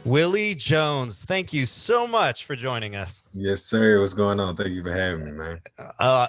Willie Jones, thank you so much for joining us. Yes, sir. What's going on? Thank you for having me, man.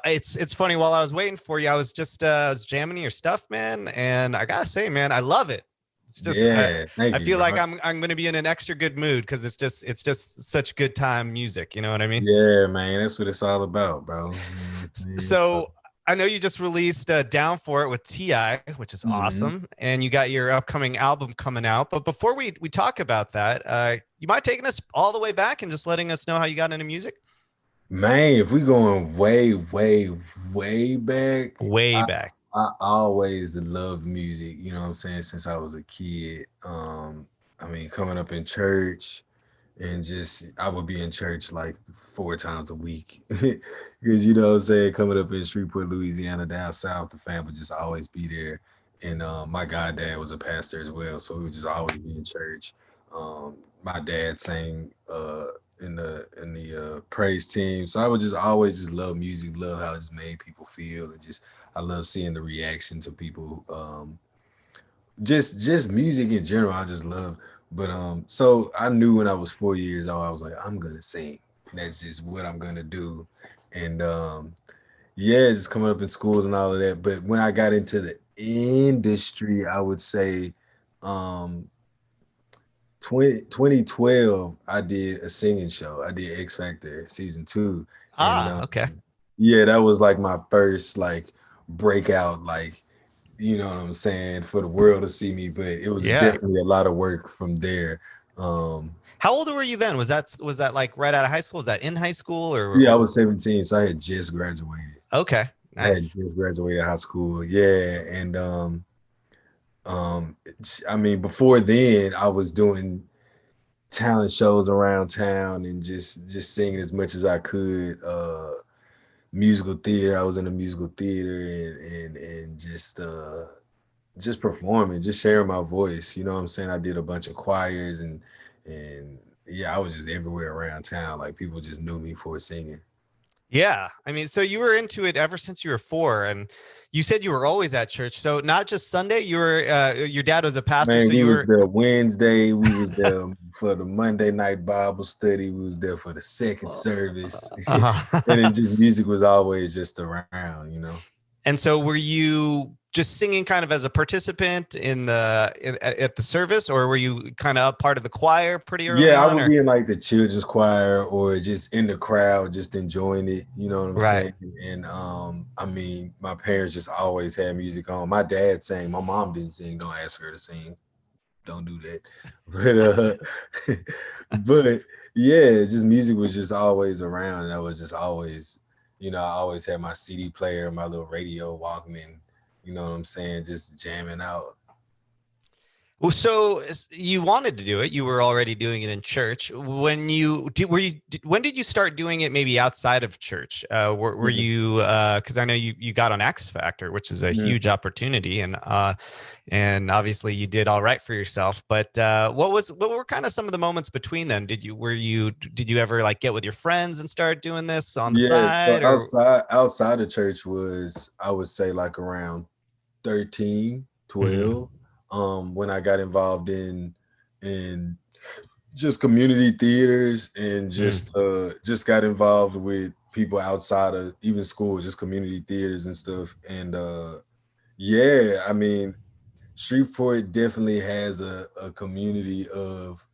It's funny. While I was waiting for you, I was just I was jamming your stuff, man, and I gotta say, man, I love it. It's just Yeah, thank I you, feel bro. like I'm gonna be in an extra good mood because it's just such good time music. You know what I mean? Yeah, man, that's what it's all about, bro. You know what I'm saying? So, So I know you just released "Down for It" with Ti, which is mhm. awesome, and you got your upcoming album coming out. But before we talk about that, you mind taking us all the way back and just letting us know how you got into music? Man, if we going way, way, way back, Way I back. I always loved music. You know what I'm saying? Since I was a kid. I mean, coming up in church and just I would be in church like 4 times a week. Because you know what I'm saying, coming up in Shreveport, Louisiana, down south, the fam would just always be there. And my goddad was a pastor as well, so we would just always be in church. My dad sang in the praise team, so I would just always just love music, love how it just made people feel, and just I love seeing the reaction to people. Just music in general, I just love. But so I knew when I was 4 years old, I was like, I'm gonna sing. That's just what I'm gonna do. And yeah, just coming up in school and all of that. But when I got into the industry, I would say um 2012, I did a singing show. I did X Factor season two. And Okay. yeah, that was like my first like breakout, like you know what I'm saying, for the world to see me. But it was Yeah. definitely a lot of work from there. Um, How old were you then? Was that like right out of high school? Was that in high school yeah, I or was 17, so I had just graduated. okay, I had nice. just graduated high school. Yeah, and I mean, before then, I was doing talent shows around town and just singing as much as I could. Musical theater. I was in a musical theater and just performing, just sharing my voice. You know what I'm saying? I did a bunch of choirs and yeah, I was just everywhere around town. Like people just knew me for singing. Yeah. I mean, so you were into it ever since you were 4, and you said you were always at church. So not just Sunday, you were your dad was a pastor, Man, so we you was were there Wednesday. We was there for the Monday night Bible study. We was there for the second service, and then just music was always just around. And so were you just singing kind of as a participant at the service, or were you kind of part of the choir pretty early Yeah, I on, would or be in like the children's choir or just in the crowd, just enjoying it. You know what I'm right? saying? And I mean, my parents just always had music on. My dad sang. My mom didn't sing. Don't ask her to sing. Don't do that. But but yeah, just music was just always around, and I was just always, I always had my CD player, my little radio Walkman. You know what I'm saying? Just jamming out. Well, so you wanted to do it. You were already doing it in church. When you did, when did you start doing it? Maybe outside of church. Were Mhm. you? Because I know you got on X Factor, which is a huge Mhm. opportunity, and obviously you did all right for yourself. But what were kind of some of the moments between them? Did you ever like get with your friends and start doing this on the Yeah, so side or? outside the church was, I would say, like around 13, Mhm. 12, when I got involved in just community theaters and Mm. just got involved with people outside of even school, just community theaters and stuff. And yeah, I mean, Shreveport definitely has a community of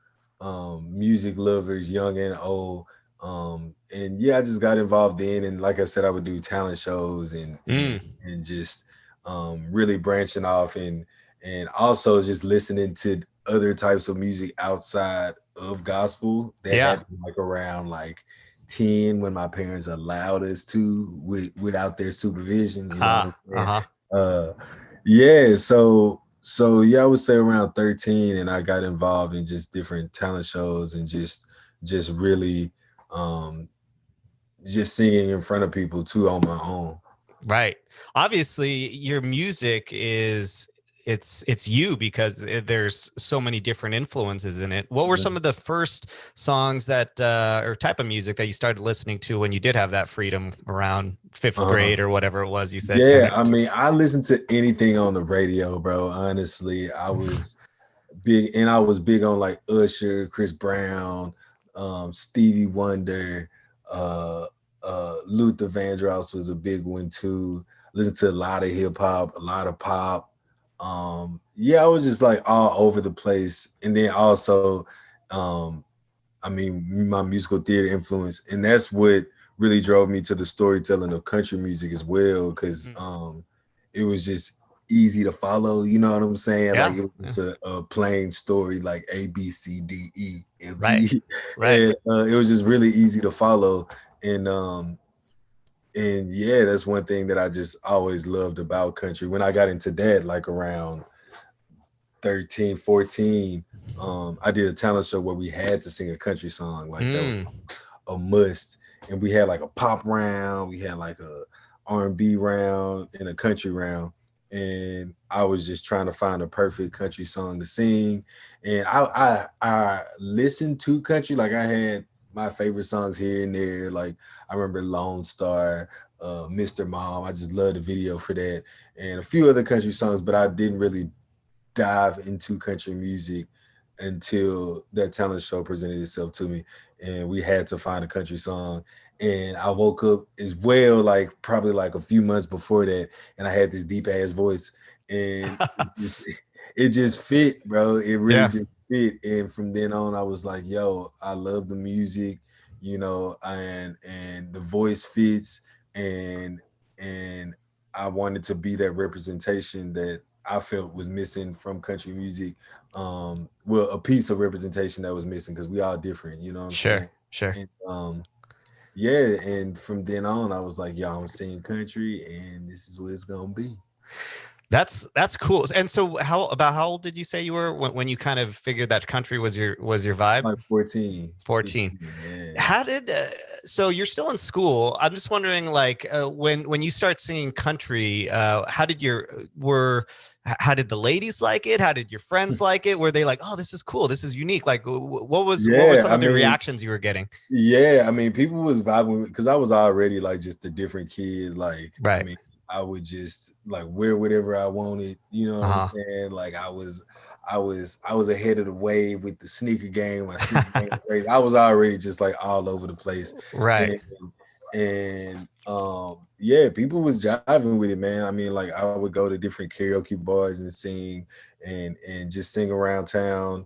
music lovers, young and old. And yeah, I just got involved in, and like I said, I would do talent shows Mm. and just really branching off and also just listening to other types of music outside of gospel. That Yeah. happened like around like 10 when my parents allowed us to without their supervision. You know what I'm saying? Uh-huh. Uh, yeah, so yeah, I would say around 13, and I got involved in just different talent shows and just really um just singing in front of people too on my own. Right. Obviously, your music is it's you because there's so many different influences in it. What were some Mhm. of the first songs that or type of music that you started listening to when you did have that freedom around fifth Uh, grade or whatever it was? You said yeah, 10. I mean, I listen to anything on the radio, bro. Honestly, I was big, and I was big on like Usher, Chris Brown, Stevie Wonder, uh, Luther Vandross was a big one too. Listened to a lot of hip hop, a lot of pop. Yeah, I was just like all over the place, and then also, um, I mean, my musical theater influence, and that's what really drove me to the storytelling of country music as well, because Mm. it was just easy to follow. You know what I'm saying? Like Yeah. it Yeah. was a plain story, like A B C D E F Right. G, Right. and it was just really easy to follow. And yeah, that's one thing that I just always loved about country. When I got into that, like around 13, 14, I did a talent show where we had to sing a country song. Like that was Mm. a must. And we had like a pop round, we had like a R&B round and a country round. And I was just trying to find a perfect country song to sing. And I listened to country, like I had my favorite songs here and there. Like I remember Lone Star, Mr. Mom. I just love the video for that. And a few other country songs, but I didn't really dive into country music until that talent show presented itself to me, and we had to find a country song. And I woke up as well, like probably like a few months before that, and I had this deep ass voice, and it just fit, bro. It really Yeah. just fit. And from then on, I was like, yo, I love the music, and the voice fits, and and I wanted to be that representation that I felt was missing from country music. Well, a piece of representation that was missing, because we all different, you know what I'm Sure. saying? Sure. And yeah, and from then on, I was like, y'all, I'm singing country, and this is what it's gonna be. That's cool. And so how old did you say you were when you kind of figured that country was your vibe? Like 14, 14. 15, yeah. How did so you're still in school. I'm just wondering, like, when you start singing country, how did how did the ladies like it? How did your friends like it? Were they like, "Oh, this is cool. This is unique." Like, what were Yeah, some I of the mean, reactions you were getting? yeah, I mean, people was vibing because I was already like just a different kid. Like, I Right. mean, I would just like wear whatever I wanted. You know what I'm Uh-huh. saying? Like, I was ahead of the wave with the sneaker game. My sneaker game was great. I was already just like all over the place, Right. and yeah, people was jiving with it, man. I mean, like I would go to different karaoke bars and sing, and just sing around town,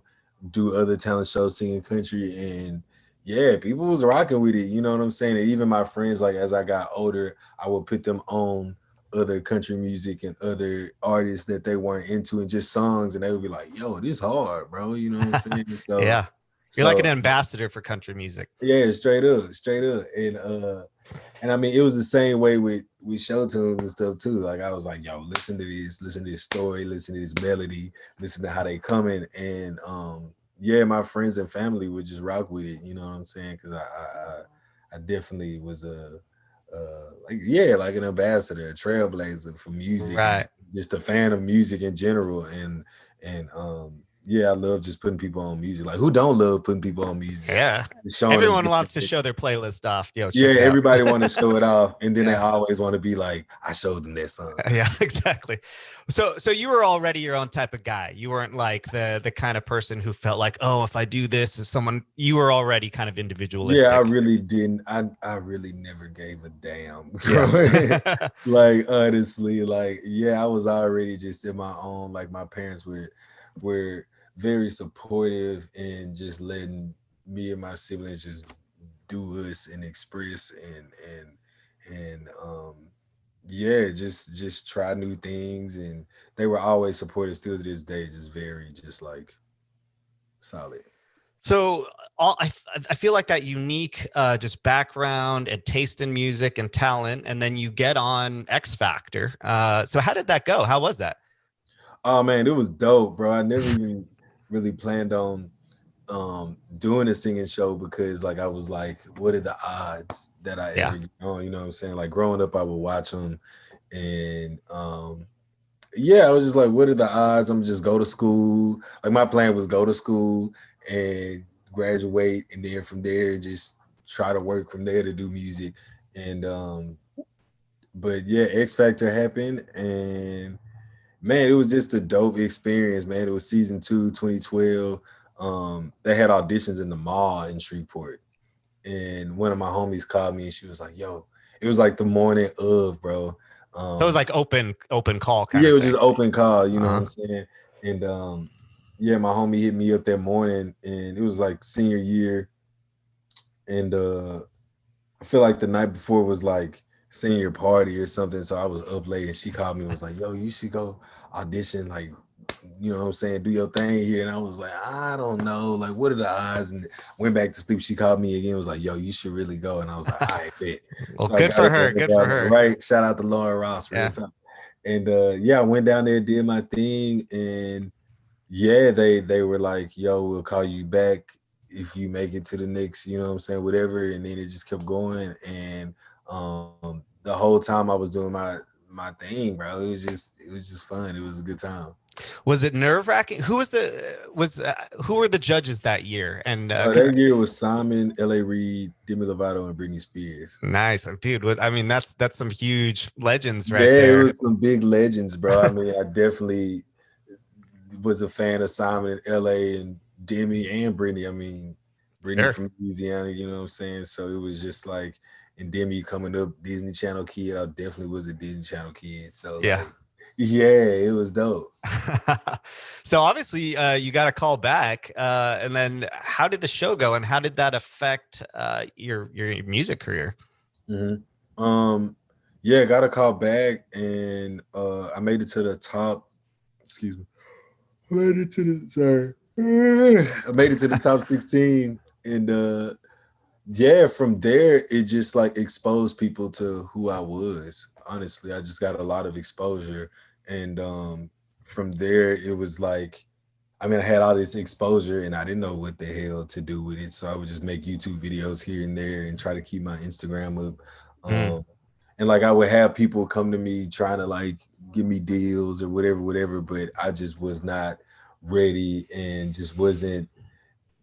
do other talent shows, singing country, and yeah, people was rocking with it. You know what I'm saying? And even my friends, like as I got older, I would put them on other country music and other artists that they weren't into, and just songs, and they would be like, "Yo, this hard, bro." You know what I'm saying? So, Yeah. You're like an so ambassador for country music. yeah, straight up, and I mean, it was the same way with show tunes and stuff too. Like I was like, "Yo, listen to this story, listen to this melody, listen to how they coming," and yeah, my friends and family would just rock with it. You know what I'm saying? Because I definitely was like yeah, like an ambassador, a trailblazer for music, and Right. just a fan of music in general. And yeah, I love just putting people on music. Like who don't love putting people on music? Yeah. Showing them Everyone different wants to things. show their playlist off. Yo, Yeah, check it out. everybody want to show it off, and then they Yeah. always want to be like, "I showed them that song." Yeah, exactly. So you were already your own type of guy. You weren't like the kind of person who felt like, oh, if I do this, if someone, you were already kind of Yeah, I individualistic. really didn't. I really never gave a damn. Yeah. Like honestly, like yeah, I was already just in my own. Like my parents were very supportive and just letting me and my siblings just do us and express and yeah, just try new things, and they were always supportive still to this day, just very just like solid. So I feel like that unique just background and taste in music and talent, and then you get on X Factor. So how did that go? How was that? Oh man, it was dope, bro. I never even really planned on doing a singing show, because like I was like, what are the odds that I Yeah. ever get on? You know what I'm saying? Like growing up, I would watch them, and yeah, I was just like, what are the odds? I'm just go to school. Like my plan was go to school and graduate, and then from there just try to work from there to do music. And but yeah, X Factor happened, and Man, it was just a dope experience, man. It was season 2, 2012. They had auditions in the mall in Shreveport. And one of my homies called me and she was like, yo, it was like the morning of, bro. So it was Um, like open call kind yeah, it of was thing. just open call, you know what Uh-huh. I'm saying? And yeah, my homie hit me up that morning and it was like senior year. And I feel like the night before was like senior party or something. So I was up late and she called me and was like, yo, you should go audition, like, you know what I'm saying, do your thing here. And I was like, I don't know. Like, what are the odds? And went back to sleep. She called me again, was like, yo, you should really go. And I was like, I bet. Well, So I good got for it her. there, Good for her. right. Shout out to Lauren Ross, real Yeah. time. And yeah, I went down there, did my thing, and yeah, they were like, yo, we'll call you back if you make it to the next, you know what I'm saying, whatever. And then it just kept going. And the whole time I was doing my thing, bro. It was just fun. It was a good time. Was it nerve wracking? Who were the judges that year? And because That year was Simon, L.A. Reid, Demi Lovato, and Britney Spears. nice, dude. I mean, that's some huge legends right Yeah, it there. was some big legends, bro. I mean, I definitely was a fan of Simon in LA and Demi and Brittany. I mean, Brittany Sure. from Louisiana, you know what I'm saying? So it was just like, and Demi coming up, Disney Channel kid. I definitely was a Disney Channel kid. So Yeah. like, yeah, it was dope. So obviously, you got a call back, and then how did the show go, and how did that affect your music career? hmm yeah, got a call back and I made it to the top. Excuse me. I made it to the sorry. I made it to the top 16 and yeah, from there it just like exposed people to who I was. Honestly, I just got a lot of exposure, and from there it was like, I mean, I had all this exposure, and I didn't know what the hell to do with it, so I would just make YouTube videos here and there and try to keep my Instagram up. Mm, And like I would have people come to me trying to like give me deals or whatever, whatever, but I just was not ready and just wasn't,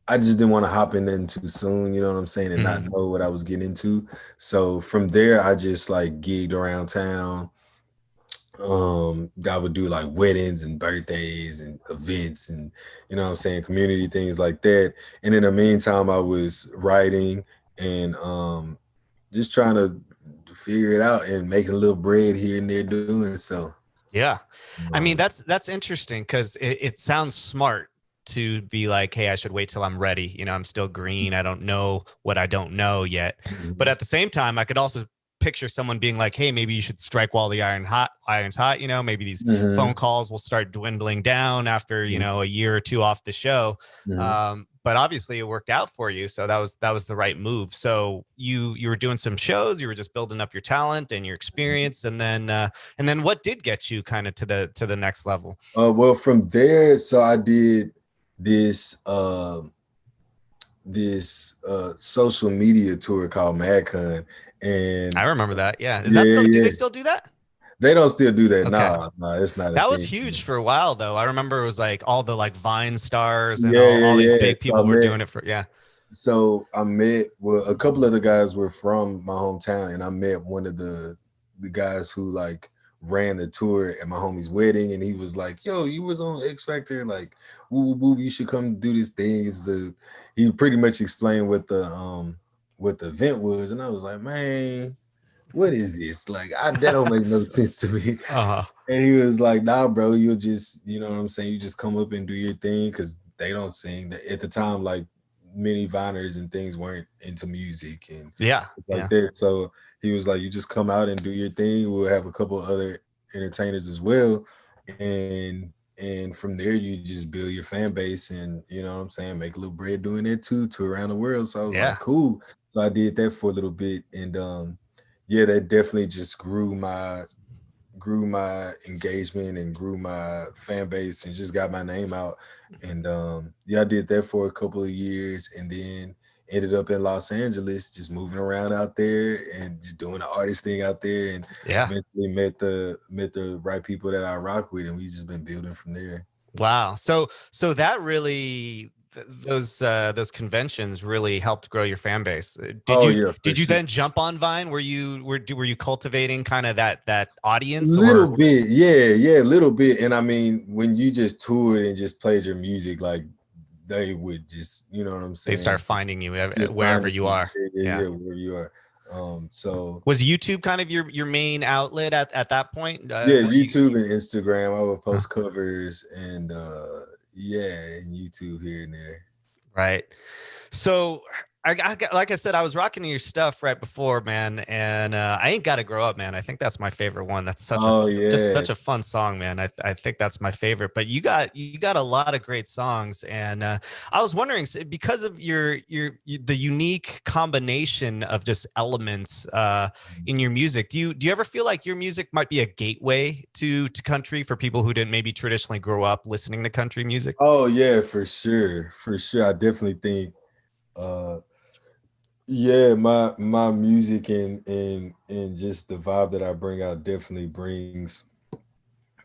I just didn't want to hop in then too soon, you know what I'm saying, and not mm, know what I was getting into. So from there, I just like gigged around town. I would do like weddings and birthdays and events and, you know what I'm saying, community things like that. And in the meantime, I was writing and just trying to figure it out and making a little bread here and there doing so. yeah. I mean, Um, that's interesting because it sounds smart to be like, hey, I should wait till I'm ready. I'm still green. I don't know what I don't know yet. But mhm, at the same time, I could also picture someone being like, hey, maybe you should strike while the iron's hot. Maybe these phone mhm, calls will start dwindling down after, a year or two off the show. mhm. But obviously it worked out for you. So that was the right move. So you were doing some shows, you were just building up your talent and your experience. And then what did get you kind of to the next level? Well, from there, so I did this social media tour called MadCon, I and remember that. Yeah. Is that yeah, still, do yeah, they still do that? they don't still do that. Okay. Nah, nah, it's not a That was thing. huge for a while though. I remember it was like all the like Vine stars and Yeah, all these yeah, yeah. big people were doing it for, yeah. I met, well, a couple of the guys were from my hometown, and I met one of the guys who like ran the tour at my homie's wedding, and he was like, "Yo, you was on X Factor, like, woo woo woo, you should come do this thing." He pretty much explained what the event was, and I was like, "Man, what is this? Like, that don't make no sense to me." Uh-huh. And he was like, "Nah, bro, you'll just, you know what I'm saying, you just come up and do your thing," because they don't sing. That at the time, like many Viners and things weren't into music and Yeah. stuff like Yeah. that. So he was like, "You just come out and do your thing. We'll have a couple other entertainers as well, and from there you just build your fan base and, you know what I'm saying, make a little bread doing that too to around the world." So I was like, Yeah. "Cool." So I did that for a little bit, and yeah, that definitely just grew my engagement and grew my fan base and just got my name out. And yeah, I did that for a couple of years and then ended up in Los Angeles, just moving around out there and just doing the artist thing out there, and Yeah. eventually met the right people that I rock with, and we just been building from there. Wow. So that really those conventions really helped grow your fan base. Did Oh you yeah, for did you sure. then jump on Vine? Were you cultivating kind of that audience, Little or bit, yeah, a little bit. And I mean, when you just toured and just played your music, like they would just, you know what I'm they saying? start finding you Just wherever finding you you, are? Yeah. yeah, wherever you are. So Was YouTube kind of your main outlet at that point? yeah, Were you? YouTube and Instagram, I would Huh. post covers and yeah, and YouTube here and there. Right. So like I said, I was rocking your stuff right before, man, and I ain't got to grow up, man. I think that's my favorite one. That's Oh just yeah. such a fun song, man. I think that's my favorite. But you got a lot of great songs, and I was wondering, because of the unique combination of just elements in your music. Do you ever feel like your music might be a gateway to country for people who didn't maybe traditionally grow up listening to country music? Oh yeah, for sure. For sure. I definitely think uh yeah, my music and just the vibe that I bring out definitely brings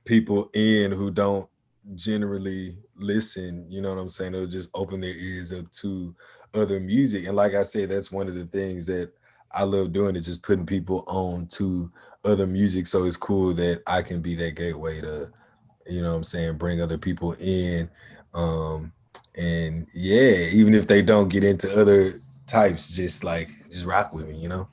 people in who don't generally listen, you know what I'm saying? They'll just open their ears up to other music. And like I said, that's one of the things that I love doing is just putting people on to other music. So it's cool that I can be that gateway to, you know what I'm saying, bring other people in. Um and yeah, even if they don't get into other types, just rock with me, you know?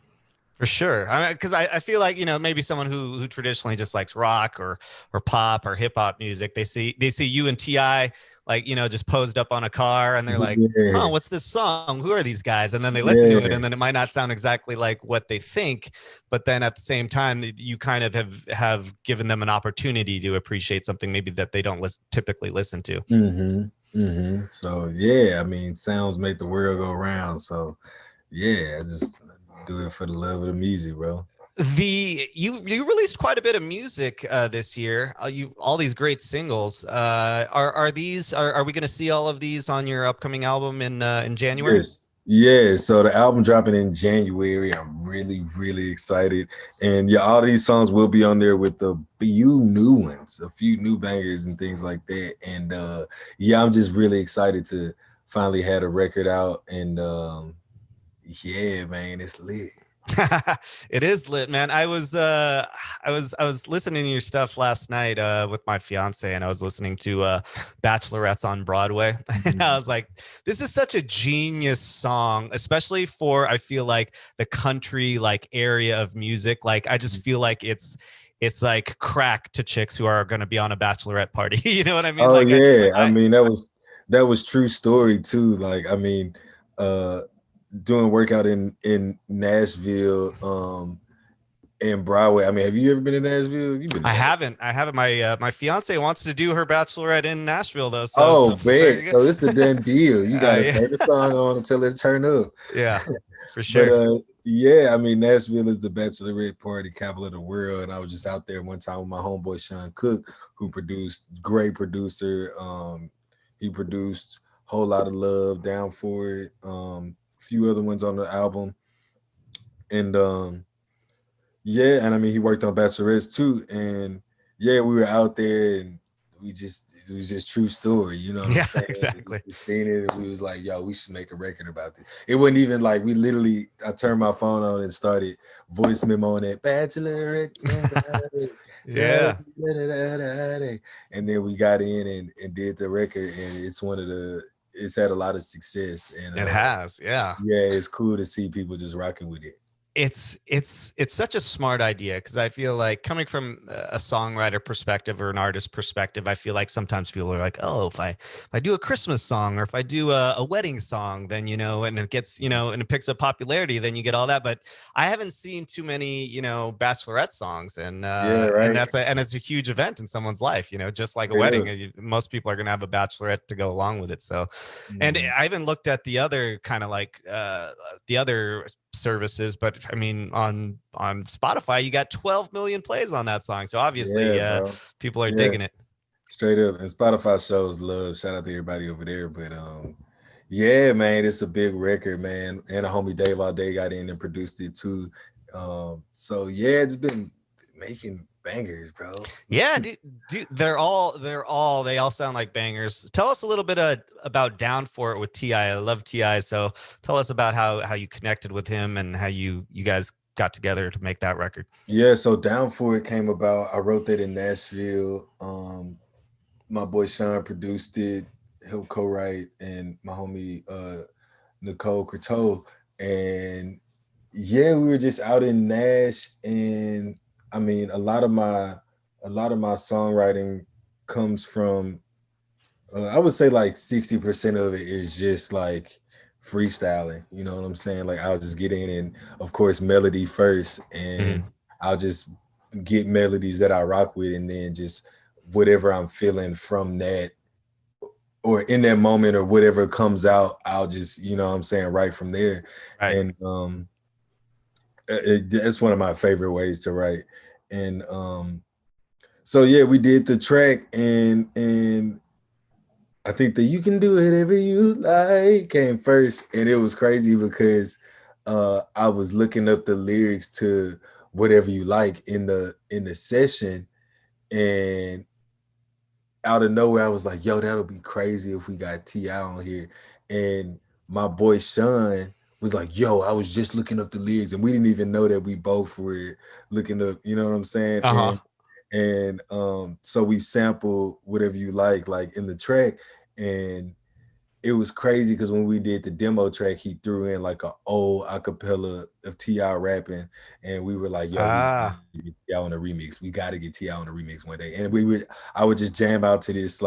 For sure. Because I feel like, maybe someone who traditionally just likes rock or pop or hip hop music, they see you and Ti, like, just posed up on a car, and they're like, huh, Yeah, what's this song? Who are these guys? And then they listen to it, yeah. and then it might not sound exactly like what they think, but then at the same time, you kind of have given them an opportunity to appreciate something maybe that they don't typically listen to. So yeah, I mean, sounds make the world go round. So yeah, I just do it for the love of the music, bro. You released quite a bit of music this year. You all these great singles. Are we going to see all of these on your upcoming album in January? Yes. Yeah, so the album dropping in January. I'm really, really excited. And yeah, all these songs will be on there with a few new ones, a few new bangers and things like that. And yeah, I'm just really excited to finally have a record out. And yeah, man, it's lit. It is lit, man. I was listening to your stuff last night with my fiance, and I was listening to Bachelorettes on Broadway. And I was like, this is such a genius song, especially for, I feel like, the country like area of music. Like, I just feel like it's like crack to chicks who are going to be on a bachelorette party. You know what I mean? Oh Like yeah, I I mean that was true story too. Like I mean, uh doing workout in Nashville, and Broadway. I mean, have you ever been to Nashville? You've been to I Nashville. haven't. I haven't. My fiance wants to do her bachelorette in Nashville though. So Oh, there bet. you So it's the done deal. You go. gotta Yeah, turn the song on until it turn up. yeah, for But sure. yeah, I mean, Nashville is the bachelorette party capital of the world. And I was just out there one time with my homeboy Sean Cook, who produced, great producer. He produced Whole Lot of Love, Down for It, a few other ones on the album. And yeah, and I mean he worked on Bachelorettes too. And yeah, we were out there and it was just true story, you know what I'm Yeah, saying? We exactly. just seen it and we was like, yo, we should make a record about this. It wasn't even like we literally I turned my phone on and started voice memo on that Bachelorette tonight. Yeah, And then we got in and did the record and it's had a lot of success and it has. Yeah. yeah, it's cool to see people just rocking with it. It's such a smart idea, because I feel like, coming from a songwriter perspective or an artist perspective, I feel like sometimes people are like, oh, if I do a Christmas song, or if I do a wedding song, then, and it gets, and it picks up popularity, then you get all that. But I haven't seen too many, bachelorette songs, and Yeah, and right. it's a huge event in someone's life, just like a Straight wedding. up. Most people are going to have a bachelorette to go along with it. So, and Mhm. I even looked at the other kind of like the other services, but I mean, on Spotify, you got 12 million plays on that song, so Yeah, obviously bro. people are Yeah, digging it. straight up. And Spotify shows love. Shout out to everybody over there. But yeah, man, it's a big record, man. And a homie Dave All Day got in and produced it too. So yeah, it's been making bangers, bro. Yeah, dude, they all sound like bangers. Tell us a little bit about Down For It with Ti. I love Ti, so tell us about how you connected with him and how you guys got together to make that record. Yeah, so Down For It came about. I wrote that in Nashville. My boy Sean produced it, helped co-write, and my homie Nicole Croteau. And yeah, we were just out in Nash, and I mean, a lot of my songwriting comes from I would say like 60% of it is just like freestyling. You know what I'm saying? Like I'll just get in and of course melody first, and I'll just get melodies that I rock with, and then just whatever I'm feeling from that or in that moment or whatever comes out, I'll just, you know what I'm saying, right from there. Right. And it's one of my favorite ways to write. And so yeah, we did the track, and I think that You Can Do Whatever You Like came first, and it was crazy because I was looking up the lyrics to Whatever You Like in the session, and out of nowhere I was like, yo, that'll be crazy if we got Ti on here. And my boy Sean was like, yo, I was just looking up the lyrics, and we didn't even know that we both were looking up, you know what I'm saying? And so we sampled Whatever You Like in the track, and it was crazy because when we did the demo track, he threw in like an old acapella of Ti rapping, and we were like, "Yo, we gotta get Ti on a remix. We got to get Ti on a remix one day." And I would just jam out to this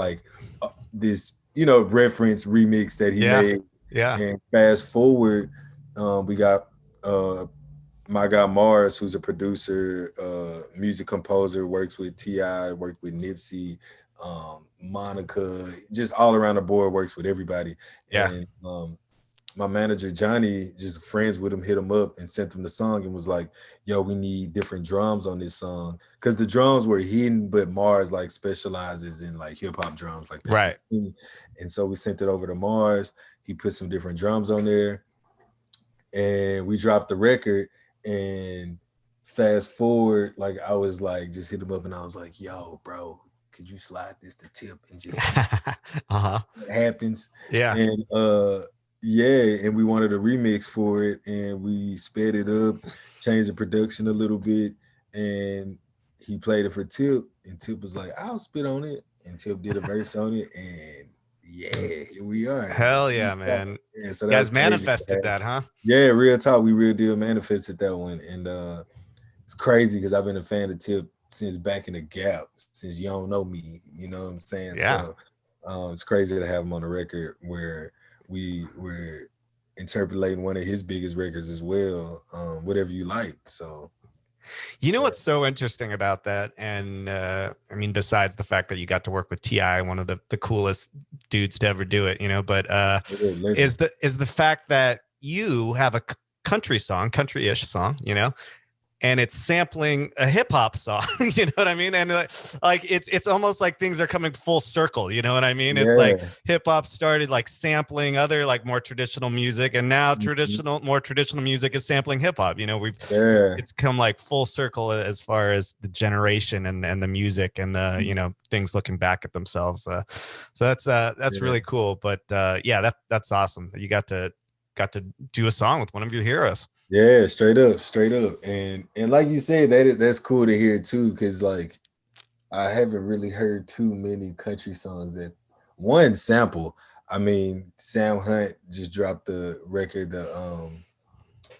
this reference remix that he made. Yeah. And fast forward, we got my guy Mars, who's a producer, music composer, works with Ti, worked with Nipsey, Monica, just all around the board, works with everybody. Yeah. And my manager Johnny, just friends with him, hit him up and sent him the song and was like, yo, we need different drums on this song, because the drums were hidden, but Mars like specializes in like hip-hop drums, like that's right. And so we sent it over to Mars. He put some different drums on there, and we dropped the record. And fast forward, like I was like, just hit him up and I was like, yo, bro, could you slide this to Tip and just what happens? Yeah. And and we wanted a remix for it, and we sped it up, changed the production a little bit, and he played it for Tip, and Tip was like, I'll spit on it, and Tip did a verse on it, and yeah, here we are. Hell yeah, man. Yeah, so you guys manifested that, huh? Yeah, real talk. We real deal manifested that one. And it's crazy because I've been a fan of Tip since back in the Gap, since You Don't Know Me, you know what I'm saying? Yeah. So it's crazy to have him on the record where we were interpolating one of his biggest records as well, Whatever You Like. So you know what's so interesting about that, and I mean, besides the fact that you got to work with Ti, one of the coolest dudes to ever do it, but is the fact that you have a country-ish song, and it's sampling a hip hop song, you know what I mean? And like it's almost like things are coming full circle, you know what I mean? It's like hip hop started like sampling other like more traditional music, and now more traditional music is sampling hip hop. It's come like full circle as far as the generation and the music and the things looking back at themselves. So that's really cool. But that's awesome. You got to do a song with one of your heroes. Yeah, straight up. And like you said, that's cool to hear too, because like I haven't really heard too many country songs that one sample. I mean, Sam Hunt just dropped the record, what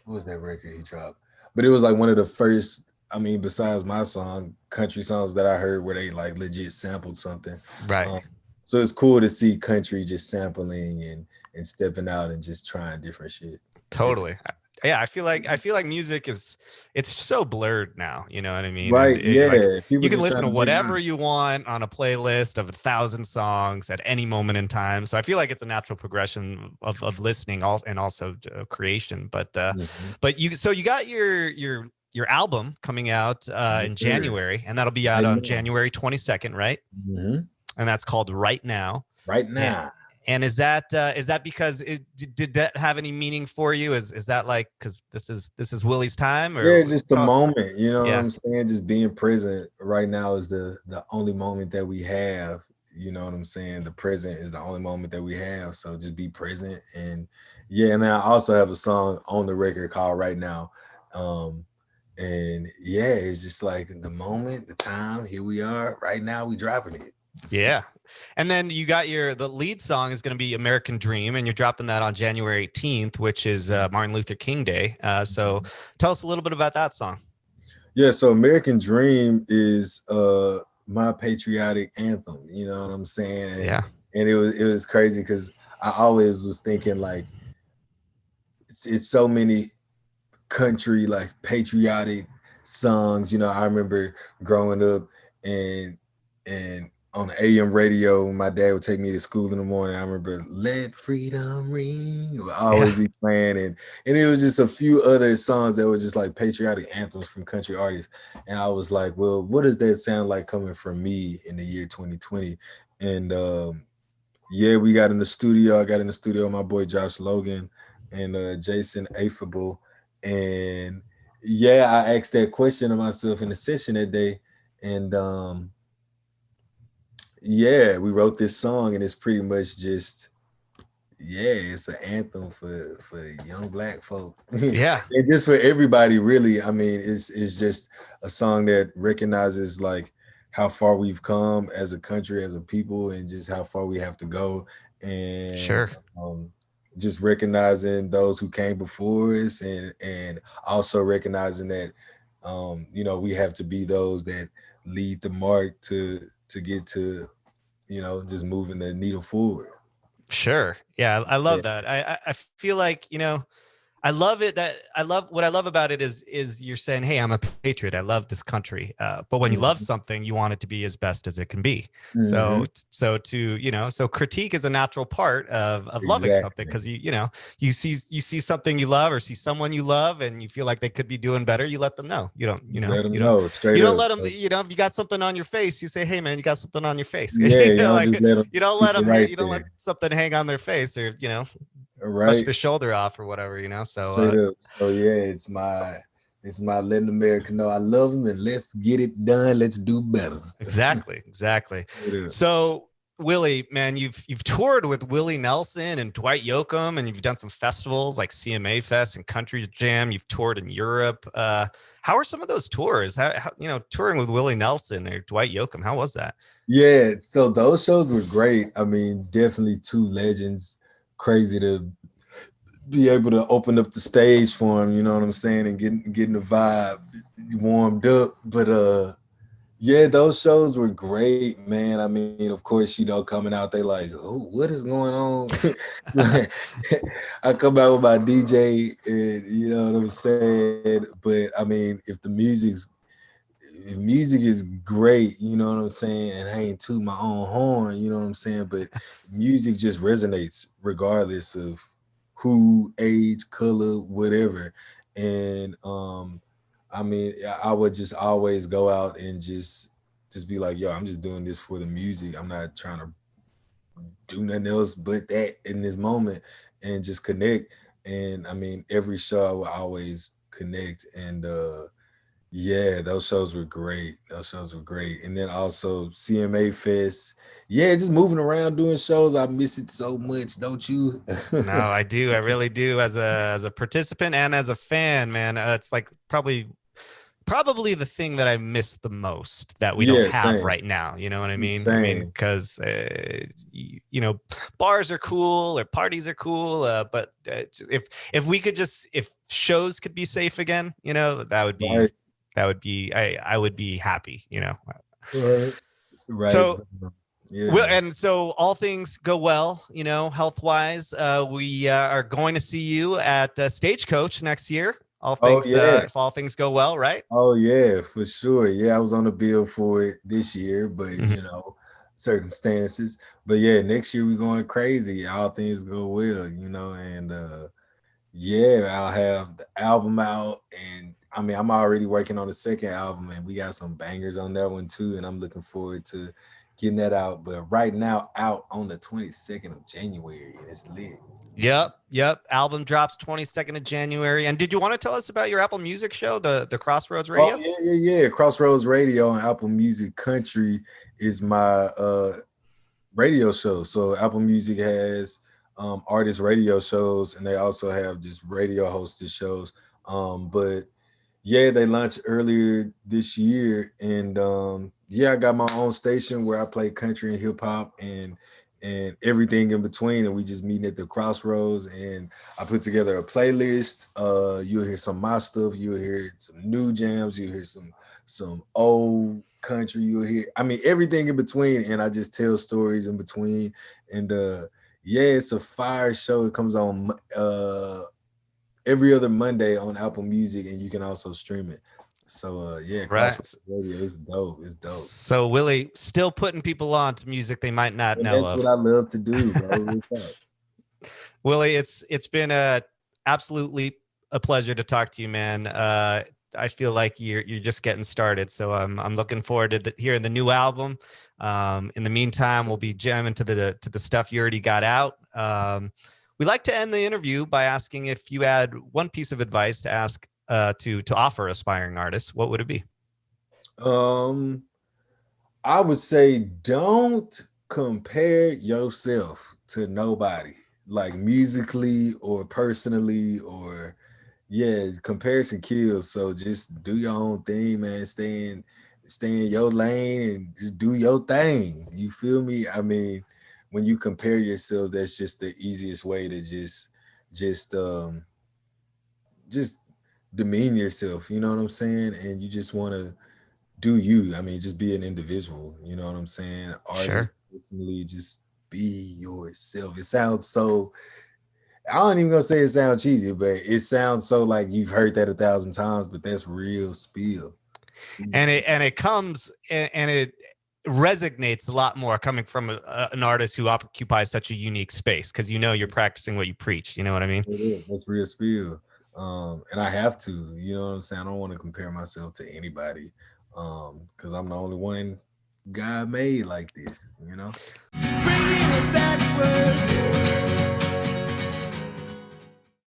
was that record he dropped? But it was like one of the first, I mean, besides my song, country songs that I heard where they like legit sampled something. Right. So it's cool to see country just sampling and stepping out and just trying different shit. Totally. Yeah, I feel like music it's so blurred now, you know what I mean? Right. You can listen to whatever you want on a playlist of 1,000 songs at any moment in time. So I feel like it's a natural progression of listening and also creation. But you got your album coming out in January, and that'll be out on January 22nd, right? Mm-hmm. And that's called Right Now. Right Now. And is that because did that have any meaning for you? Is that like, because this is Willie's time, Yeah, or just the tell us? moment, you know what Yeah, I'm saying? Just being present right now is the only moment that we have. You know what I'm saying? The present is the only moment that we have. So just be present. And yeah, and then I also have a song on the record called Right Now. Um, and yeah, it's just like the moment, the time, here we are, right now, we dropping it. yeah. And then you got the lead song is going to be American Dream, and you're dropping that on January 18th, which is Martin Luther King Day. So tell us a little bit about that song. Yeah, so American Dream is my patriotic anthem, you know what I'm saying? Yeah. And it was crazy because I always was thinking like it's so many country like patriotic songs. You know, I remember growing up and on the AM radio when my dad would take me to school in the morning. I remember "Let Freedom Ring" would Yeah. always be playing, and it was just a few other songs that were just like patriotic anthems from country artists. And I was like, well, what does that sound like coming from me in the year 2020? And yeah, we got in the studio. I got in the studio with my boy Josh Logan and Jason Affable. And yeah, I asked that question of myself in the session that day. And yeah, we wrote this song, and it's pretty much just, yeah, it's an anthem for young black folk. And Yeah. just for everybody, really. I mean, it's just a song that recognizes like how far we've come as a country, as a people, and just how far we have to go. And Sure. um just recognizing those who came before us, and also recognizing that you know, we have to be those that lead the mark to get to, you know, just moving the needle forward. Sure. Yeah, I Yeah. love that. I feel like, I love it that what I love about it is you're saying, hey, I'm a patriot. I love this country. But when you love Mhm. something, you want it to be as best as it can be. Mhm. So critique is a natural part of loving something, Exactly. because you see something you love, or see someone you love, and you feel like they could be doing better. You let them know. You don't you know Let them you don't know you straight don't up. let them. So, If you got something on your face, you say, hey man, you got something on your face. yeah, y'all Like, just let them you don't keep let it them. right You don't let there. something hang on their face, or brush Right. the shoulder off, or whatever. So Straight up. So yeah, it's my letting America know I love them, and let's get it done. Let's do better. exactly, exactly. Straight up. So Willie, man, you've toured with Willie Nelson and Dwight Yoakam, and you've done some festivals like CMA Fest and Country Jam. You've toured in Europe. How are some of those tours? How touring with Willie Nelson or Dwight Yoakam? How was that? Yeah, so those shows were great. I mean, definitely two legends. Crazy to be able to open up the stage for him, you know what I'm saying, and getting the vibe warmed up. But yeah, those shows were great, man. I mean, of course, you know, coming out, they like, oh, what is going on? I come out with my DJ, and you know what I'm saying. But I mean, if music is great, you know what I'm saying, and I ain't toot my own horn, you know what I'm saying. But music just resonates regardless of who, age, color, whatever. And I mean, I would just always go out and just be like, yo, I'm just doing this for the music. I'm not trying to do nothing else but that in this moment, and just connect. And I mean, every show I will always connect. And yeah, those shows were great. Those shows were great. And then also CMA Fest. Yeah, just moving around doing shows. I miss it so much, don't you? No, I do. I really do. As a participant and as a fan, man, it's like probably the thing that I miss the most that we don't Yeah, have same. right now. You know what I mean? I mean, Same. because bars are cool, or parties are cool, but if we could if shows could be safe again, that would be Right. I would be happy. Right. Right. So well, Yeah. and so all things go well, health wise. We are going to see you at Stagecoach next year. Oh yeah. If all things go well, right? Oh yeah, for sure. Yeah, I was on the bill for it this year, but Mhm. you know, circumstances. But yeah, next year we're going crazy. All things go well, you know, and yeah, I'll have the album out, and I mean, I'm already working on the second album, and we got some bangers on that one too, and I'm looking forward to getting that out. But right now, out on the 22nd of January, and it's lit. Yep. Album drops 22nd of January. And did you want to tell us about your Apple Music show, the Crossroads Oh Radio? yeah. Crossroads Radio on Apple Music Country is my radio show. So Apple Music has artist radio shows, and they also have just radio hosted shows. But yeah, they launched earlier this year, and I got my own station where I play country and hip hop and everything in between, and we just meeting at the Crossroads, and I put together a playlist. You'll hear some of my stuff, you'll hear some new jams, you'll hear some old country, you'll hear, I mean, everything in between, and I just tell stories in between. And it's a fire show. It comes on every other Monday on Apple Music, and you can also stream it. So Right. Radio, it's dope. So Willie still putting people on to music they might not know that's of. what I love to do, bro. Willie, it's been absolutely a pleasure to talk to you, man. I feel like you're just getting started, so I'm looking forward to hearing the new album. In the meantime, we'll be jamming to the stuff you already got out. We like to end the interview by asking if you had one piece of advice to ask to offer aspiring artists, what would it be? I would say don't compare yourself to nobody, like musically or personally, or comparison kills. So just do your own thing, man. Stay in your lane and just do your thing. You feel me? I mean, when you compare yourself, that's just the easiest way to just demean yourself, you know what I'm saying? And you just want to do you. I mean, just be an individual, you know what I'm saying? Artist, personally, just be yourself. It sounds so, I don't even gonna say it sounds cheesy, but it sounds so like you've heard that 1,000 times, but that's real spiel. And it comes and it resonates a lot more coming from an artist who occupies such a unique space, because you're practicing what you preach. You know what I mean? Yeah, that's real spiel. And I have to, you know what I'm saying? I don't want to compare myself to anybody, because I'm the only one God made like this, you know?